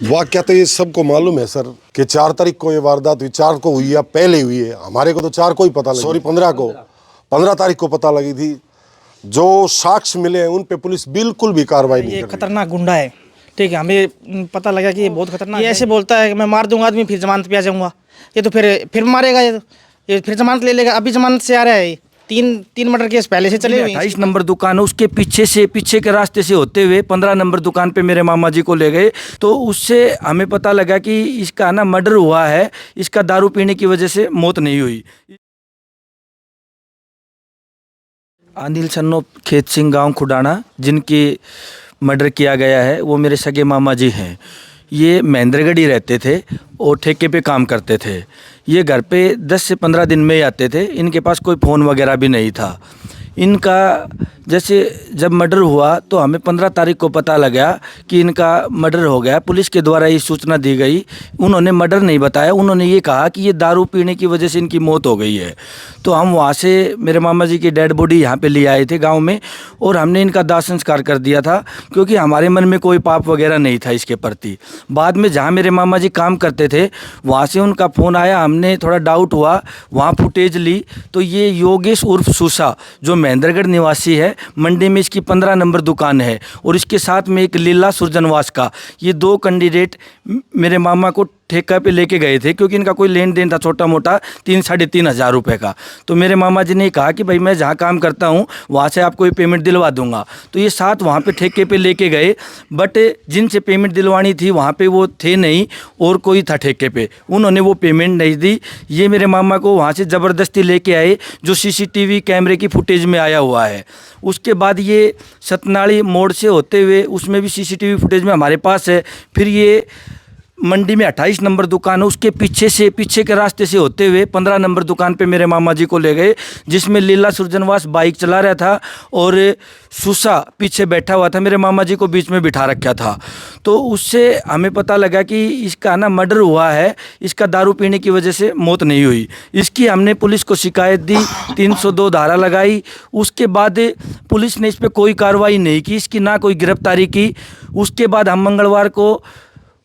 वाकया तो ये सबको मालूम है सर कि 4 तारीख को ये वारदात हुई, 4 को हुई या पहले हुई है। हमारे को तो 4 को ही पता लगी, सॉरी 15 तारीख को पता लगी थी। जो साक्ष्य मिले हैं उन पे पुलिस बिल्कुल भी कार्रवाई नहीं ये कर रही। खतरनाक गुंडा है, ठीक है। हमें पता लगा कि ये बहुत खतरनाक है। ये ऐसे बोलता है कि मैं मार दूंगा आदमी, फिर जमानत पे आ जाऊंगा। ये तो फिर मारेगा, ये फिर जमानत ले लेगा। अभी जमानत से आ रहा है। तीन मर्डर केस पहले से चले हुए हैं। 28 नंबर दुकान है, उसके पीछे के रास्ते से होते हुए 15 नंबर दुकान पे मेरे मामा जी को ले गए। तो उससे हमें पता लगा कि इसका ना मर्डर हुआ है, इसका दारू पीने की वजह से मौत नहीं हुई। अनिल सन्नो खेत सिंह गांव खुडाना, जिनकी मर्डर किया गया है, वो मेरे सगे मामा जी हैं। ये महेंद्रगढ़ ही रहते थे और ठेके पे काम करते थे। ये घर पे 10 से 15 दिन में ही आते थे। इनके पास कोई फ़ोन वगैरह भी नहीं था। इनका जैसे जब मर्डर हुआ तो हमें 15 तारीख को पता लगा कि इनका मर्डर हो गया। पुलिस के द्वारा ये सूचना दी गई। उन्होंने मर्डर नहीं बताया, उन्होंने ये कहा कि ये दारू पीने की वजह से इनकी मौत हो गई है। तो हम वहाँ से मेरे मामा जी की डेड बॉडी यहाँ पे ले आए थे गांव में, और हमने इनका दाह संस्कार कर दिया था, क्योंकि हमारे मन में कोई पाप वगैरह नहीं था इसके प्रति। बाद में जहाँ मेरे मामा जी काम करते थे वहाँ से उनका फ़ोन आया, हमने थोड़ा डाउट हुआ, वहाँ फुटेज ली तो ये योगेश उर्फ सूसा, जो महेंद्रगढ़ निवासी है, मंडी में इसकी 15 नंबर दुकान है, और इसके साथ में एक लीला सुरजनवास का, ये 2 कैंडिडेट मेरे मामा को ठेका पे लेके गए थे, क्योंकि इनका कोई लेन देन था छोटा मोटा 3-3.5 हज़ार रुपये का। तो मेरे मामा जी ने कहा कि भाई मैं जहाँ काम करता हूँ वहाँ से आपको ये पेमेंट दिलवा दूंगा। तो ये साथ वहाँ पे ठेके पे लेके गए, बट जिनसे पेमेंट दिलवानी थी वहाँ पे वो थे नहीं, और कोई था ठेके पे, उन्होंने वो पेमेंट नहीं दी। ये मेरे मामा को वहाँ से ज़बरदस्ती लेके आए, जो CCTV कैमरे की फुटेज में आया हुआ है। उसके बाद ये सतनाड़ी मोड़ से होते हुए, उसमें भी CCTV फुटेज में हमारे पास है। फिर ये मंडी में 28 नंबर दुकान है, उसके पीछे के रास्ते से होते हुए 15 नंबर दुकान पे मेरे मामा जी को ले गए, जिसमें लीला सुरजनवास बाइक चला रहा था और सूसा पीछे बैठा हुआ था। मेरे मामा जी को बीच में बिठा रखा था। तो उससे हमें पता लगा कि इसका ना मर्डर हुआ है, इसका दारू पीने की वजह से मौत नहीं हुई। इसकी हमने पुलिस को शिकायत दी, 302 धारा लगाई। उसके बाद पुलिस ने इस पर कोई कार्रवाई नहीं की, इसकी ना कोई गिरफ्तारी की। उसके बाद हम मंगलवार को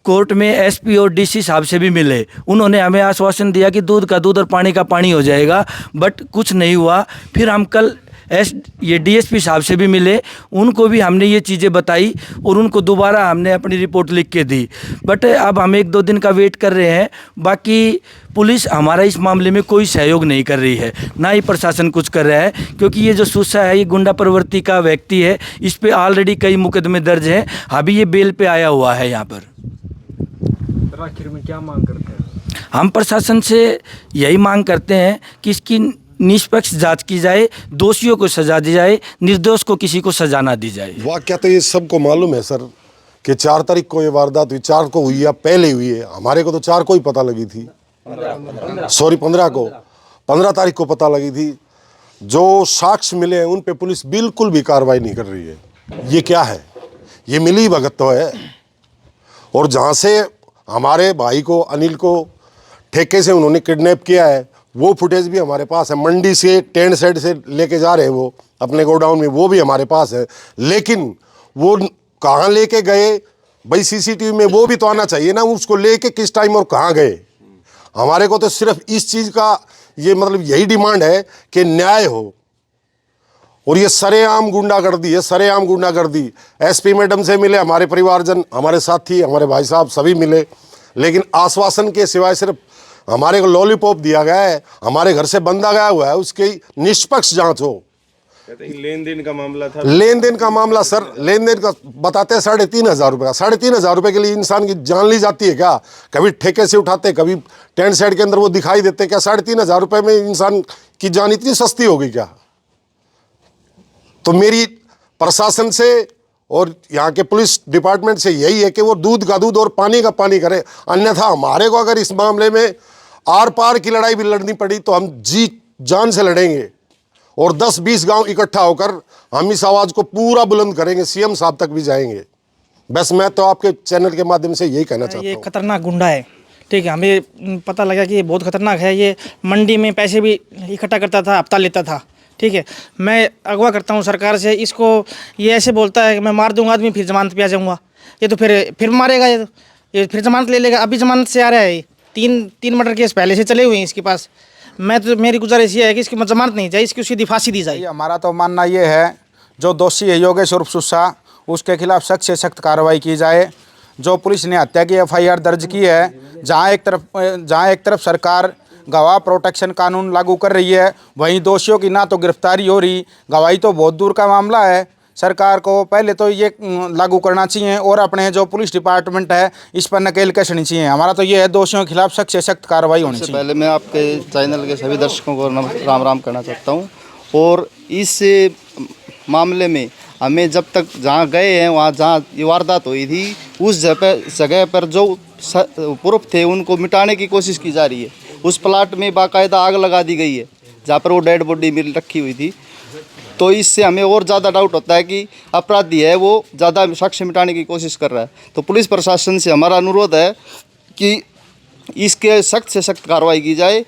कोर्ट में SP और DC साहब से भी मिले। उन्होंने हमें आश्वासन दिया कि दूध का दूध और पानी का पानी हो जाएगा, बट कुछ नहीं हुआ। फिर हम कल ये DSP साहब से भी मिले, उनको भी हमने ये चीज़ें बताई, और उनको दोबारा हमने अपनी रिपोर्ट लिख के दी। बट अब हम 1-2 दिन का वेट कर रहे हैं। बाकी पुलिस हमारा इस मामले में कोई सहयोग नहीं कर रही है, ना ही प्रशासन कुछ कर रहा है, क्योंकि ये जो सूसा है ये गुंडा प्रवृत्ति का व्यक्ति है। इस पर ऑलरेडी कई मुकदमे दर्ज हैं। अभी ये बेल पे आया हुआ है यहाँ पर। आखिर में क्या मांग करते हैं? हम प्रशासन से यही मांग करते हैं कि इसकी निष्पक्ष जांच की जाए, दोषियों को सजा दी जाए, निर्दोष को किसी को सजा ना दी जाए। वाकया तो ये सबको मालूम है सर कि 4 तारीख को ये वारदात हुई, 4 को हुई या पहले हुई है। हमारे को तो 4 को ही पता लगी थी, सॉरी 15 तारीख को पता लगी थी। जो साक्ष्य मिले हैं उन पे पुलिस बिल्कुल भी कार्रवाई नहीं कर रही है। ये क्या है? ये मिली भगत तो है। और जहाँ से हमारे भाई को, अनिल को ठेके से उन्होंने किडनैप किया है, वो फुटेज भी हमारे पास है। मंडी से टेंट साइड से लेके जा रहे हैं वो अपने गोडाउन में, वो भी हमारे पास है। लेकिन वो कहाँ लेके गए भाई, CCTV में वो भी तो आना चाहिए ना, उसको लेके किस टाइम और कहाँ गए। हमारे को तो सिर्फ इस चीज़ का ये मतलब यही डिमांड है कि न्याय हो। और ये सरेआम गुंडागर्दी है, सरेआम गुंडागर्दी। SP मैडम से मिले हमारे परिवारजन, हमारे साथी, हमारे भाई साहब सभी मिले, लेकिन आश्वासन के सिवाय सिर्फ हमारे को लॉलीपॉप दिया गया है। हमारे घर से बंदा गया हुआ है, उसकी निष्पक्ष जांच हो। लेन देन का मामला था, लेन देन का मामला सर, लेन देन का बताते हैं 3,500 रुपये का। 3,500 रुपये के लिए इंसान की जान ली जाती है क्या? कभी ठेके से उठाते, कभी टेंट साइड के अंदर वो दिखाई देते क्या? 3,500 रुपये में इंसान की जान इतनी सस्ती होगी क्या? तो मेरी प्रशासन से और यहाँ के पुलिस डिपार्टमेंट से यही है कि वो दूध का दूध और पानी का पानी करे। अन्यथा हमारे को अगर इस मामले में आर पार की लड़ाई भी लड़नी पड़ी तो हम जी जान से लड़ेंगे, और 10-20 गांव इकट्ठा होकर हम इस आवाज़ को पूरा बुलंद करेंगे, CM साहब तक भी जाएंगे। बस मैं तो आपके चैनल के माध्यम से यही कहना चाहता हूँ। ये खतरनाक गुंडा है, ठीक है। हमें पता लगा कि ये बहुत खतरनाक है। ये मंडी में पैसे भी इकट्ठा करता था, हफ्ता लेता था, ठीक है। मैं अगवा करता हूँ सरकार से इसको। ये ऐसे बोलता है कि मैं मार दूंगा आदमी, फिर जमानत पे आ जाऊंगा। ये तो फिर मारेगा। ये फिर जमानत ले लेगा, अभी जमानत से आ रहा है ये। तीन मर्डर केस पहले से चले हुए हैं इसके पास। मैं तो मेरी गुजारिश ये है कि इसकी जमानत नहीं चाहिए, इसकी सीधी फांसी दी जाए। हमारा तो मानना ये है, जो दोषी है योगेश उर्फ सुस्सा, उसके खिलाफ सख्त से सख्त कार्रवाई की जाए। जो पुलिस ने हत्या की FIR दर्ज की है, जहाँ एक तरफ सरकार गवाह प्रोटेक्शन कानून लागू कर रही है, वहीं दोषियों की ना तो गिरफ्तारी हो रही, गवाही तो बहुत दूर का मामला है। सरकार को पहले तो ये लागू करना चाहिए और अपने जो पुलिस डिपार्टमेंट है इस पर नकेल कसनी चाहिए। हमारा तो ये है, दोषियों के खिलाफ सख्त से सख्त कार्रवाई होनी चाहिए। पहले मैं आपके चैनल के सभी दर्शकों को राम राम करना चाहता हूँ। और इस मामले में हमें जब तक जहाँ गए हैं, वहाँ जहाँ ये वारदात हुई थी, उस जगह पर जो प्रूफ थे उनको मिटाने की कोशिश की जा रही है। उस प्लाट में बाकायदा आग लगा दी गई है जहाँ पर वो डेड बॉडी मिल रखी हुई थी। तो इससे हमें और ज़्यादा डाउट होता है कि अपराधी है वो ज़्यादा साक्ष्य मिटाने की कोशिश कर रहा है। तो पुलिस प्रशासन से हमारा अनुरोध है कि इसके सख्त से सख्त कार्रवाई की जाए।